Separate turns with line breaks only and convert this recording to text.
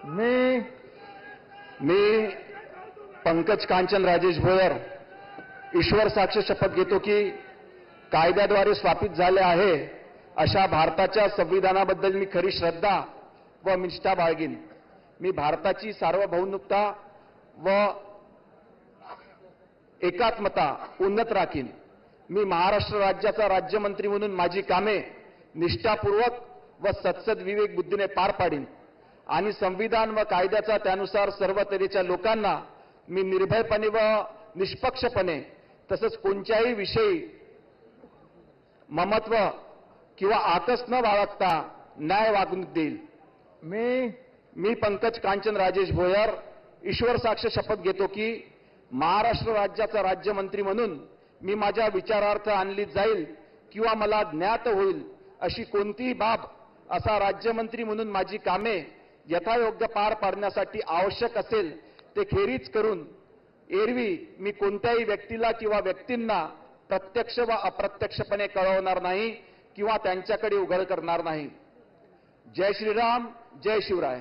मी पंकज कांचन राजेश भोयर ईश्वर साक्ष शपथ घेतो की कायद्याद्वारे स्थापित झाले आहे अशा भारताच्या संविधानाबद्दल मी खरी श्रद्धा व निष्ठा बाळगीन. मी भारताची सार्वभौमता व एकात्मता उन्नत राखीन. मी महाराष्ट्र राज्याचा राज्यमंत्री म्हणून माझी कामे निष्ठापूर्वक व सत्सद विवेक बुद्धीने पार पाडीन आणि संविधान व कायद्याचा त्यानुसार सर्व तऱ्हेच्या लोकांना मी निर्भयपणे व निष्पक्षपणे तसंच कोणत्याही विषयी ममत्व किंवा आकस न बाळगता न्याय वागणूक देईल. मी पंकज कांचन राजेश भोयर ईश्वर साक्ष शपथ घेतो की महाराष्ट्र राज्याचा राज्यमंत्री म्हणून मी माझ्या विचारार्थ आणली जाईल किंवा मला ज्ञात होईल अशी कोणतीही बाब असा राज्यमंत्री म्हणून माझी कामे यथायोग्य पार पाडण्यासाठी आवश्यक असेल ते खेरीज करून एरवी मी कोणत्याही व्यक्तीला किंवा व्यक्तींना प्रत्यक्ष व अप्रत्यक्षपणे कळवणार नाही किंवा त्यांच्याकडे उघड करणार नाही. जय श्रीराम, जय शिवराय.